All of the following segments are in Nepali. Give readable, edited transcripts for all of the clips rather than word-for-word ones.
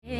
झुम्की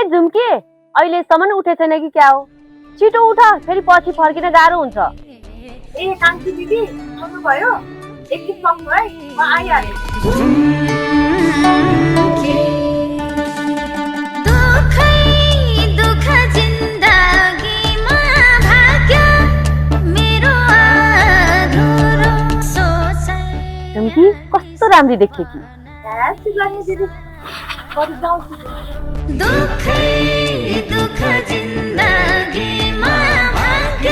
झुम्की अहिलेसम्म उठे छैन कि क्या हो? छिटो उठ, फेरि पछि फर्किन गाह्रो हुन्छ। कान्छी दिदी आउनुभयो? एकछिन सक्नु है, म आइहालेँ। झुम्की कस्तो राम्री देखे कि। दुख जिन्दगीमा भाग्य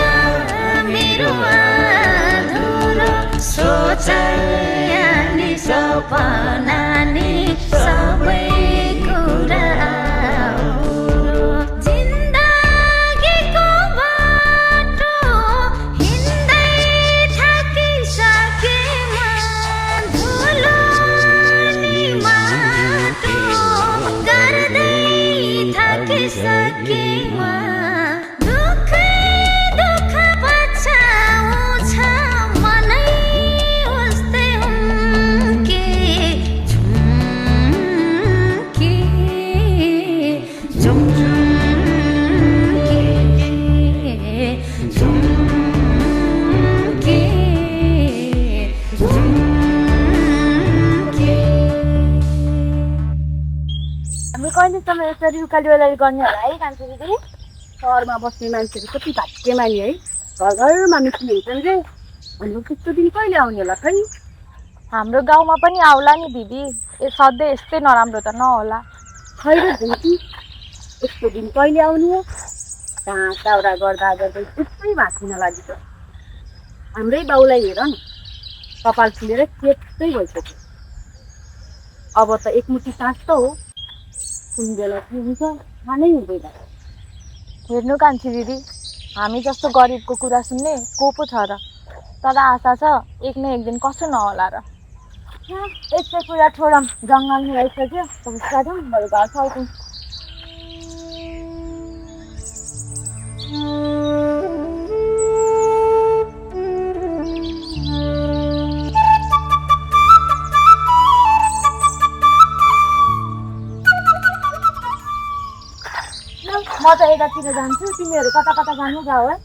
मेरो अधुरो सोचाइ नि सपना नि सबै कुरा जिन्दगीको बाटो हिँड्दै थाकिसकेमा धुलो नि माटो गर्दै थाकिसकेमा दुख पछाउँछ मनै उस्तै हुन्के हामी कहिलेसम्म यसरी उकाली ओह्राली गर्ने होला है कान्छी दिदी? सहरमा बस्ने मान्छेहरू कति भाग्य मानी है, घर घरमा मिटिङ हुन्छन् रे। हाम्रो त्यस्तो दिन कहिले आउने होला खै? हाम्रो गाउँमा पनि आउला नि दिदी, सधैँ यस्तै नराम्रो त नहोला। खै र झुम्की, यस्तो दिन कहिले आउने हो? कहाँ दाउरा गर्दा गर्दै त्यस्तै भाँचिन लाग्यो। हाम्रै बाउलाई हेर न, कपाल फुलेर त्यस्तै भइसक्यो। अब त एकमुठी सास त हो, कुन बेला के हुन्छ थाहै हुँदैन। हेर्नु कान्छी दिदी, हामी जस्तो गरिबको कुरा सुन्ने को पो छ र? तर आशा छ एक न एक दिन कसो नहोला र। यस्तै कुरा छोडौँ, जङ्गलमा आइसक्यो, जाउँ बरु घर फर्कौँ। म त यतातिर जान्छु, तिमीहरू कता कता जानु जाऊ है।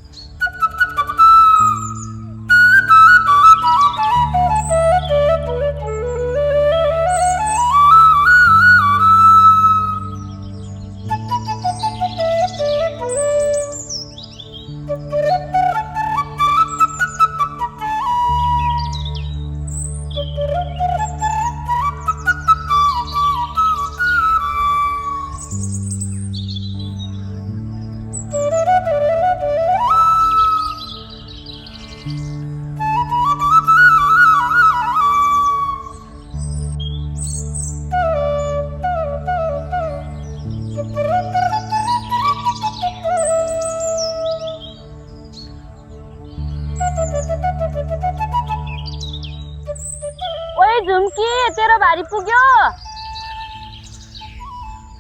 ओए झुम्की, तेरो भारी पुग्यो।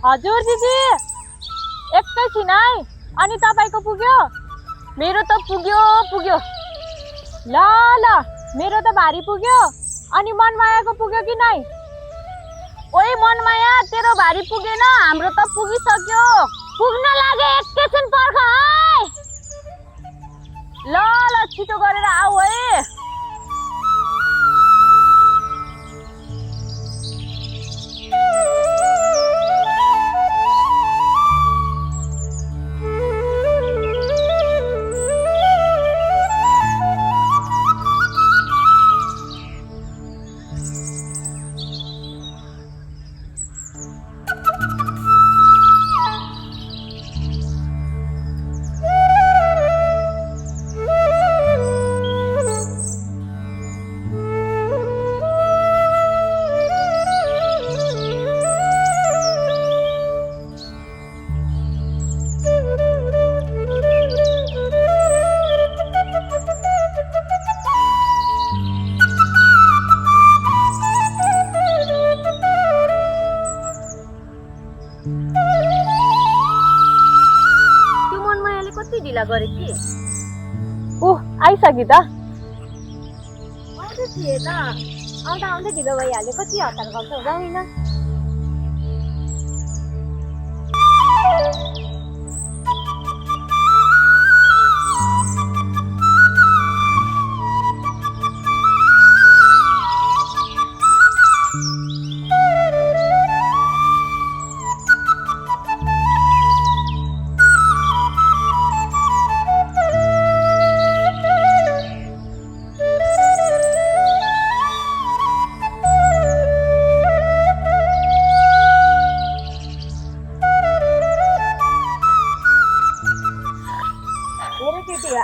हजुर दिदी, एकैछिन है। अनि तपाईँको पुग्यो? मेरो त पुग्यो। ल मेरो त भारी पुग्यो। अनि मनमायाको पुग्यो कि नै? ओए मनमाया, तेरो भारी पुगेन, हाम्रो त पुगिसक्यो। पुग्न लागे, एकैछिन पर्ख है। ल छिटो गरेर आऊ है। त्यो मनमायाले कति ढिला गरे कि ओह आइसक्यो त आउँदै थिए त आउँदा आउँदै ढिलो भइहाल्यो कति हतार गर्छ जाउँ न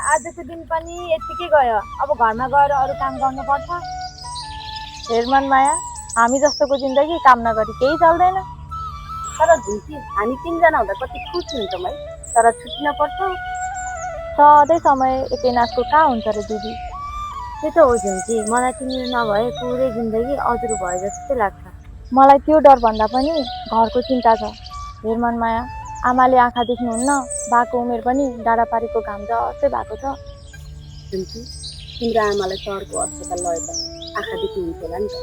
आजको दिन पनि यतिकै गयो अब घरमा गएर अरू काम गर्नुपर्छ हेर मनमाया हामी जस्तोको जिन्दगी काम नगरी केही चल्दैन तर झुन्की हामी तिनजना हुँदा कति खुसी हुन्छौँ है तर छुट्टिन पर्छ सधैँ समय एकै नाचको कहाँ हुन्छ र दिदी त्यो त हो झुन्की मलाई तिमीले नभए पुरै जिन्दगी अधुरो भयो जस्तो लाग्छ मलाई त्यो डर भन्दा पनि घरको चिन्ता छ हेर मनमाया आमाले आँखा देख्नुहुन्न बाको उमेर पनि डाँडापारीको घाम जस्तै भएको छ झुन्की तिम्रो आमालाई सहरको अस्पताल लयो त आँखा देख्नुहुन्छ होला नि त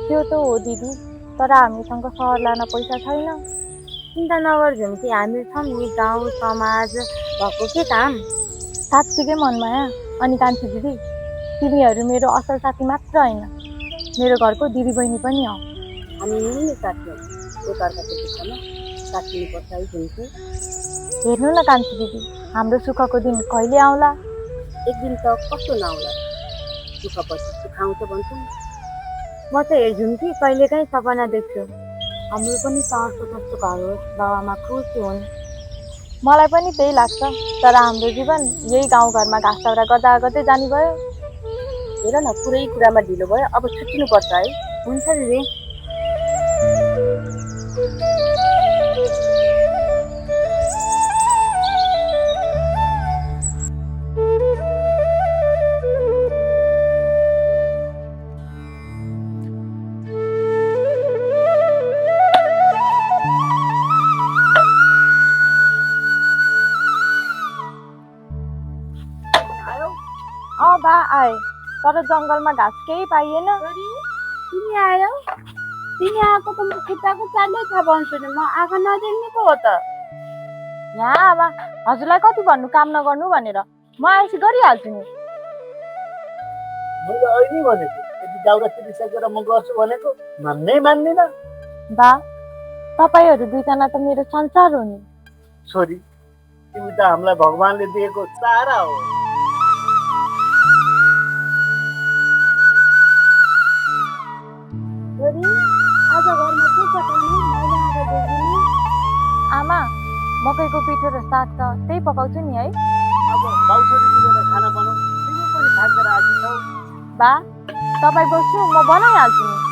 त्यो त हो दिदी तर हामीसँग सहर लान पैसा छैन चिन्ता नगर झुन्की हामी छौँ नि गाउँ समाज भएको के काम साँच्चीकै मनमाया अनि कान्छी दिदी तिमीहरू मेरो असल साथी मात्र होइन मेरो घरको दिदी बहिनी पनि हो हामी मिल्ने साथी हौ एकअर्काको दुःखमा साथ दिनुपर्छ है झुन्की हेर्नु न कान्छी दिदी हाम्रो सुखको दिन कहिले आउला एक दिन त कस्तो नआउला सुखपछि सुखाउँछ भन्छौँ म त हेर झुन्की कहिलेकाहीँ सपना देख्छु हाम्रो पनि सहरको जस्तो घर होस् बाबामा खुसी हुन् मलाई पनि त्यही लाग्छ तर हाम्रो जीवन यही गाउँघरमा घाँस दाउरा गर्दा गर्दै जाने भयो हेर न पुरै कुरामा ढिलो भयो अब छुट्टिनुपर्छ है हुन्छ दिदी बा आए तर जङ्गलमा घाँस केही पाइएन तिमी आयौ तिमी आएको त म खुट्टाको चालै थाहा पाउँछु नि म आँखा नदेख्ने पो हो त यहाँ आमा हजुरलाई कति भन्नु काम नगर्नु भनेर म आएपछि गरिहाल्छु नि मैले अहिले भनेको यदि दाउरा तिरिसकेर म गर्छु भनेको मान्नै मान्दिन बा तपाईँहरू दुईजना त मेरो संसार हो नि छोरी तिमी त हामीलाई भगवानले दिएको सारा हो आज घरमा के पकाउनु मैले आएर देख्दिनँ आमा मकैको पिठो र साग त त्यही पकाउँछु नि है अब बाउछोरी मिलेर खाना बनाऊ तिमी पनि थाकेर आएकी छौ बा तपाईँ बस्नु म बनाइहाल्छु नि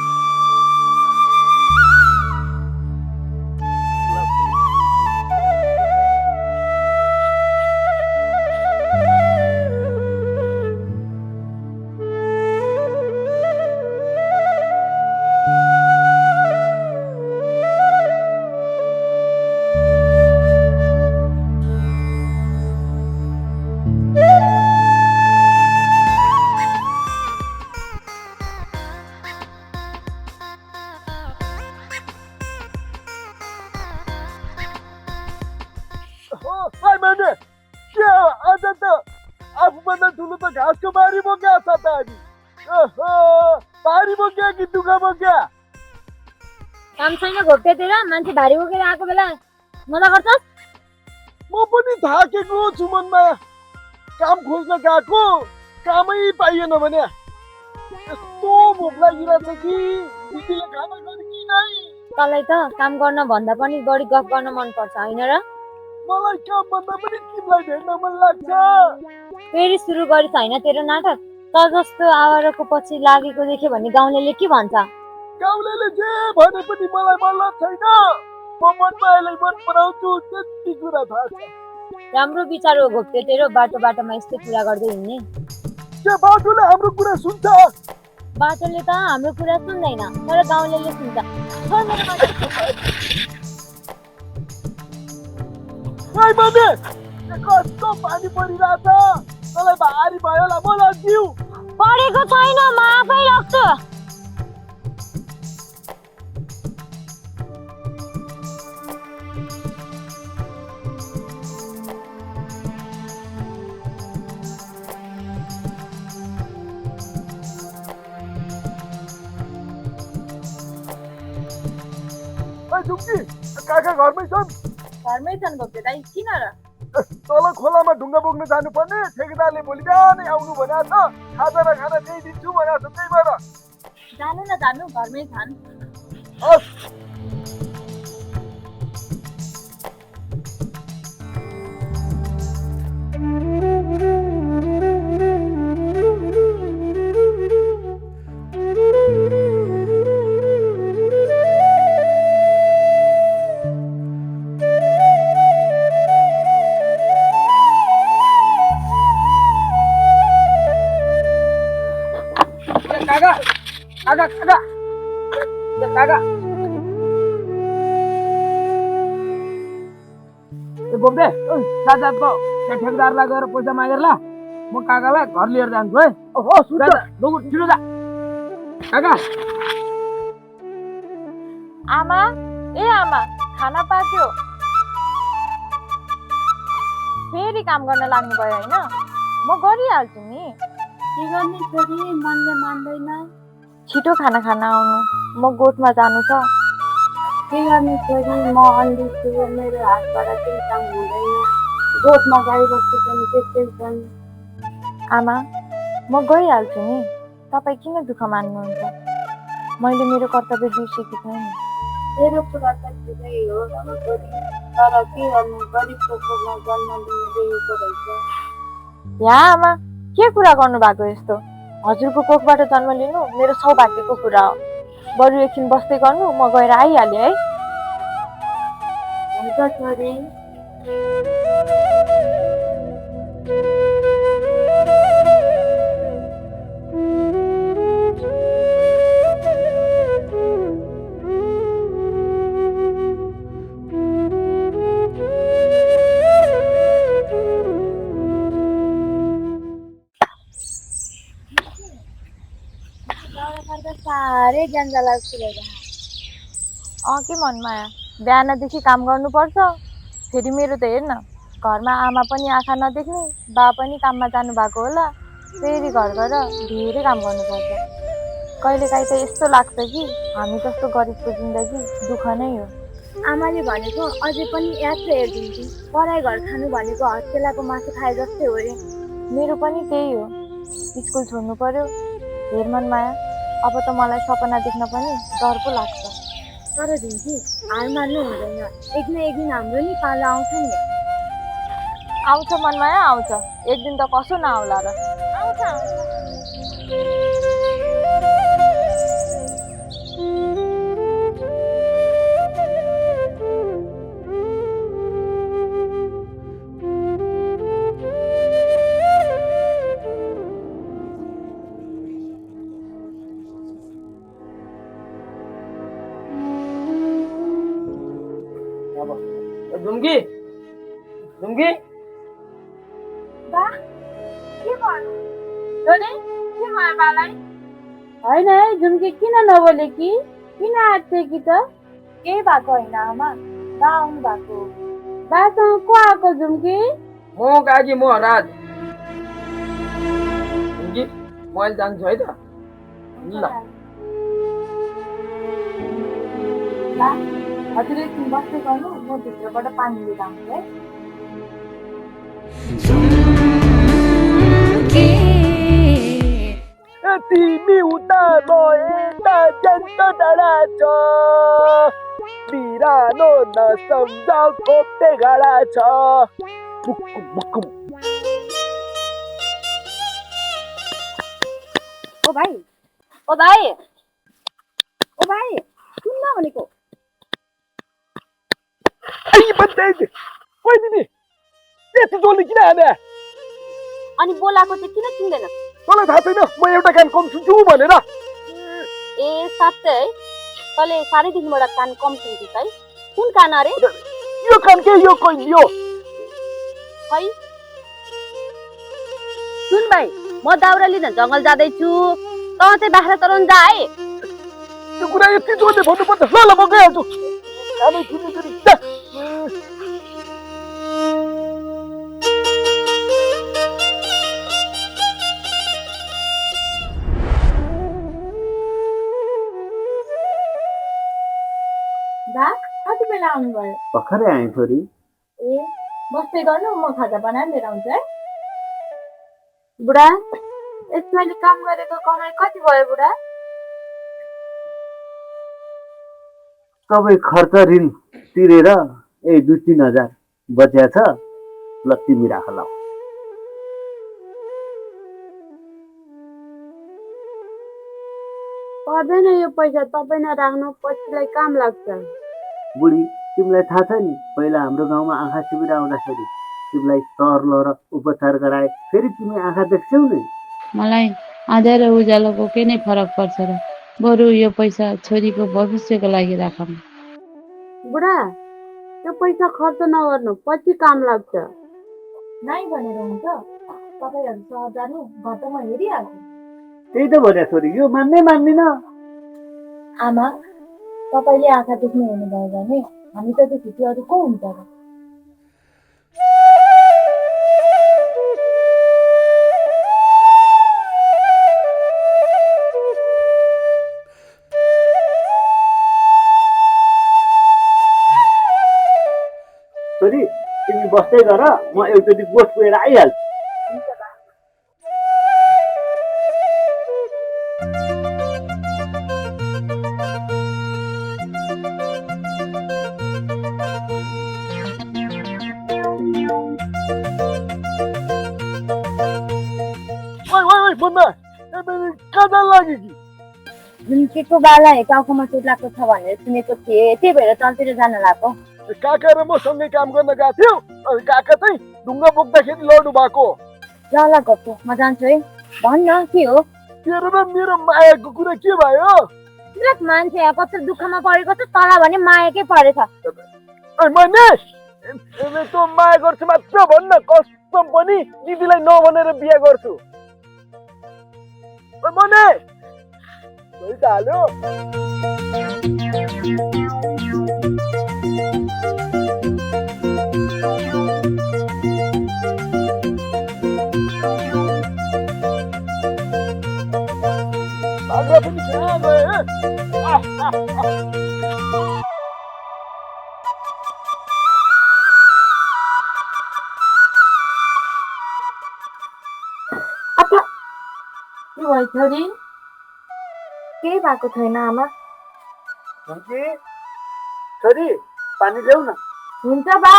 आफूभन्दा ठुलो त घाँसको बारी बोक्या छ त अनि बारी बोक्या कि दुःख बोक्या काम छैन घोप्टेतिर मान्छे भारी बोकेर आएको बेला मजा गर्छस् म पनि थाकेको छु मनमा काम खोज्न गएको कामै पाइएन भने यस्तो भोक लागिरहेछ कि दिदीले खाना गरी नै तँलाई त काम गर्न भन्दा पनि बढी गफ गर्न मन पर्छ होइन र मलाई काम भन्दा पनि तिमीलाई भेट्न मन लाग्छ फेरि सुरु गरिस् होइन तेरो नाटक त जस्तो आवाराको पछि लागेको देख्यो भने गाउँलेले के भन्छ गाउँलेले जे भने पनि मलाई मतलब छैन म मनमायालाई मन पराउँछु त्यति कुरा थाहा छ राम्रो विचार हो घोप्टे तेरो बाटो बाटोमा यस्तै कुरा गर्दै हिँड्ने त्यो बाटोले हाम्रो कुरा सुन्छ बाटोले त हाम्रो कुरा सुन्दैन तर गाउँलेले सुन्छ ओइ मम्मी कस्तो पानी परिरहेछ तँलाई भारी भयो होला म लगिदिउ पढेको छैन म आफै राख्छु ओइ झुम्की काका घरमै छन् घरमै छन् भोके दाइ किन र तल खोलामा ढुङ्गा बोक्न जानुपर्ने ठेकेदारले भोलि बिहानै आउनु भनेको छ खाजा र खाना त्यही दिन्छु भनेको छ त्यही भएर जानु न जानु घरमै छन् हस् काका काका काका काका बोक्दे साथसाथको त्यो ठेकेदारलाई गएर पैसा मागेर ल म काकालाई घर लिएर जान्छु है हो सुन छिटो जा काका आमा ए आमा खाना पाक्यो फेरि काम गर्न लाग्नु भयो होइन म गरिहाल्छु नि के गर्ने छोरी मनले मान्दैन छिटो खाना खान आउनु म गोठमा जानु छ के गर्ने छोरी म अन्धी छु मेरो हातबाट केही काम हुँदैन गोठमा गाई बस्तु पनि त्यस्तै छन् आमा म गइहाल्छु नि तपाईँ किन दुःख मान्नुहुन्छ मैले मेरो कर्तव्य बिर्सेकी छैन तेरो कुरा त ठिकै हो छोरी तर के गर्नु गरिबको कोखमा जन्म लिएको रहेछ या आमा के कुरा गर्नु भएको यस्तो हजुरको कोखबाट जन्म लिनु मेरो सौभाग्यको कुरा हो बरु एकछिन बस्दै गर्नु म गएर आइहालेँ है हुन्छ छोरी साह्रै ज्यान्जा लाग्छ के मनमाया बिहानदेखि काम गर्नुपर्छ फेरि मेरो त हेर्न घरमा आमा पनि आँखा नदेख्ने बा पनि काममा जानु भएको होला फेरि घर गएर धेरै काम गर्नुपर्छ कहिलेकाहीँ त यस्तो लाग्छ कि हामी जस्तो गरिबको जिन्दगी दुःख नै हो आमाले भनेको अझै पनि याद छ हेरिदिन्छु पढाइ घर खानु भनेको हस्टेलाको मासु खाए जस्तै हो रे मेरो पनि त्यही हो स्कुल छोड्नु पर्यो हेर मनमाया अब त मलाई सपना देख्न पनि डर पो लाग्छ तर झिन्की हार मान्नु हुँदैन एक न एक दिन हाम्रो नि पालो आउँछ नि आउँछ मनमाया आउँछ एक दिन त कसो नआउला र आउँछ झुम्की झुम्की बा के भन्नु छोरी के भयो बालाई होइन है झुम्की किन नबोले कि किन आँट्थे कि त केही भएको होइन आमा बा आउनु भएको बासँग को आएको झुम्की म काकी म राज झुम्की म अहिले जान्छु है त ल बा हजुर एकछिन बस्दै गर्नु म भित्रबाट पानी लिएर आउँछु है तिमी उता गएता जन्त डाँडा छ बिरानो नसम्झ खोप्टे गाडा छ बुक्कुम बुक्कुम ओ भाइ ओ भाइ ओ भाइ सुन्न भनेको आई बन्दै ओइ दिदी यस्तो जोल्ने किन हाने अनि बोलाएको चाहिँ किन सुन्दैन मलाई थाहा छैन म एउटा कान कम सुन्छु भनेर ए साँच्चै है तँले सानैदेखिबाट कान कम सुन्छस् है कुन कान अरे यो कान के यो खै सुन भाइ म दाउरा लिन जङ्गल जाँदैछु त चाहिँ बाख्रा चराउन जा है त्यो कुरा यति जोडले भन्नुपर्छ ल ल म गइहाल्छु खानै खुनी गरी जा। बा कति बेला आउनुभयो? भर्खरै आएँ छोरी। ए बस्दै गर्नु, म खाजा बनाएर लिएर आउँछु है। बुढा यसपालि काम गरेको कमाइ कति भयो बुढा? सबै खर्च ऋण तिरेर 2-3 हजार बचिया छ। ल तिमी राख ल। पर्दैन यो पैसा तपाईँ नराख्नु पछिलाई काम लाग्छ। बुढी तिमीलाई थाहा छ नि पहिला हाम्रो गाउँमा आँखा शिविर आउँदाखेरि तिमीलाई सर्लो र उपचार गराए फेरि तिमी आँखा देख्छौ नि। मलाई आँध्यारो र उज्यालोको के नै फरक पर्छ र बरु यो पैसा छोरीको भविष्यको लागि राखौँ। बुढा त्यो पैसा खर्च नगर्नु पछि काम लाग्छ। नाइ भनेर हुन्छ? तपाईँहरू सहर जानु, घर त म हेरिहाल्छु। त्यही त भने छोरी यो मान्दिन। आमा तपाईँले आँखा देख्नु हुनुभयो भने हामी त देखि अरू को हुन्छ र? छोरी तिमी बस्दै गर म एकचोटि गोठ पुगेर आइहाल्छु। ओइ बन्दा कहाँ जान लाग्यो कि? झुन्केको बाला टाउकोमा चोट लाग्एको छ भनेर सुनेको थिएँ त्यही भएर तलतिर जान लाग्यो। काका र म सँगै काम गर्न गएको थियौँ अनि काका चाहिँ ढुङ्गा बोक्दाखेरि लड्नु भएको। ल ल गप्पु म जान्छु है। भन्न के हो? तेरो र मेरो मायाको कुरा के भयो? विराट मान्छे कस्तो दुःखमा परेको छ तल भने मायाकै परेछ। मनिष तँ माया गर्छु मात्र भन्न कसम पनि दिदीलाई नभनेर बिहा गर्छु। मनिष हाल्यो बाख्रा पनि कहाँ गए? के भयो छोरी? केही भएको छैन आमा। छोरी पानी ल्याउ न। हुन्छ बा।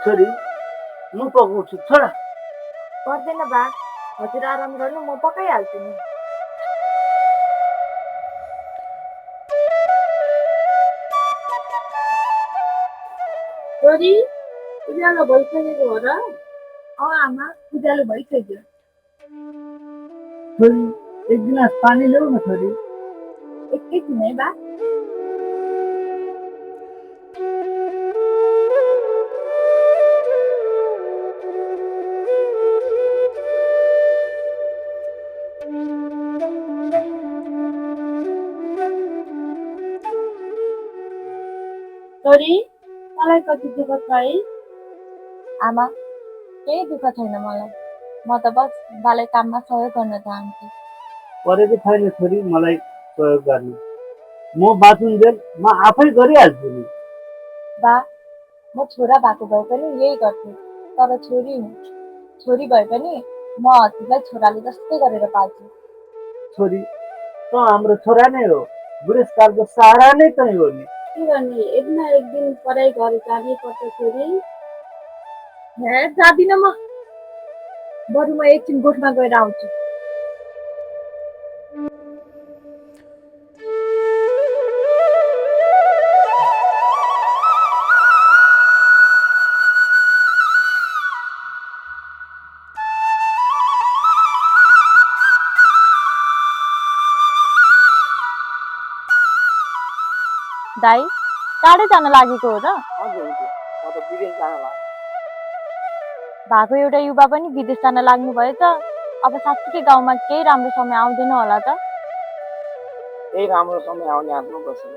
छोरी म पकाउँछु छोरा। पर्दैन बा, हजुर आराम गर्नु, म पकाइहाल्छु नि। छोरी उज्यालो भइसकेको हो र? आमा उज्यालो भइसक्यो। छोरी एक गिलास पानी ल्याउ न छोरी। एकैछिन है बा। छोरी मलाई कति दुःख छ है? आमा केही दुःख छैन मलाई, म त बस बालाई काममा सहयोग गर्न चाहन्छु। परेको छैन छोरी मलाई सहयोग गर्नु। म बाँचुन्जेल म आफै गरिहाल्छु नि। बा म छोरा भएको भए पनि यही गर्थेँ, तर छोरी हुँ। छोरी भए पनि म हजुरलाई छोराले जस्तै गरेर पाल्छु। छोरी त हाम्रो छोरा नै हो, बुढेसकालको सहारा नै तै हो नि। के गर्ने एक न एक दिन पढाइ घर जानै पर्छ छोरी। हे जादिनँ म। बरु म एकछिन गोठमा गएर आउँछु। दाई टाढै जान लागेको हो र? हजुर हजुर, म त विदेश जान लाग्यो। भएको एउटा युवा पनि विदेश जान लाग्नु भएछ। अब साँच्चीकै गाउँमा केही राम्रो समय आउँदैन होला त। त्यही राम्रो समय आउने आफ्नो बसेर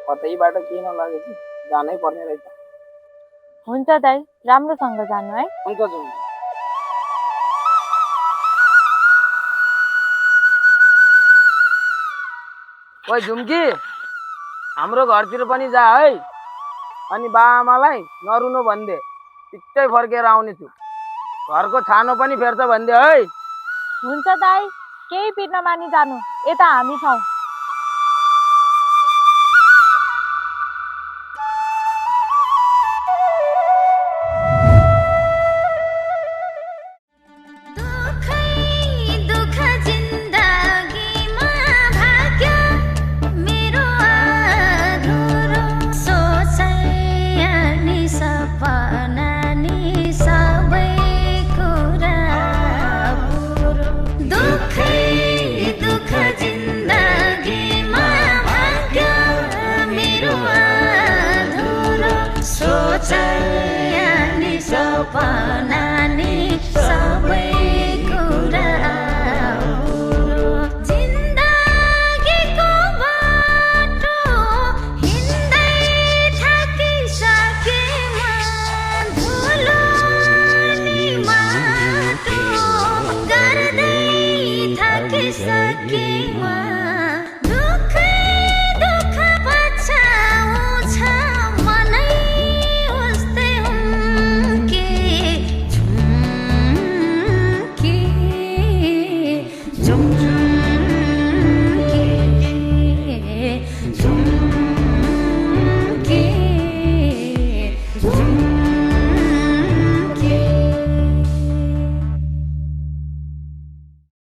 कतैबाट केही नलागेपछि जानै पर्ने रहेछ। हुन्छ दाई, राम्रोसँग जानु है। हुन्छ जाउँ। ओइ झुम्की, हाम्रो घरतिर पनि जा है। अनि बाआमालाई नरुनु भन्दे, पिच्चै फर्केर आउने छु। घरको छानो पनि फेर्छ भन्दे है। हुन्छ दाई, केही पिर नमानी जानु, यता हामी छौँ। दुख जिन्दगीमा भाग्य मेरो अधुरो सोचाइ अनि सपना नि सबै कुरा पुरो दुख जिन्दगीमा भाग्य मेरो अधुरो सोचाइ अनि सपना नि सबै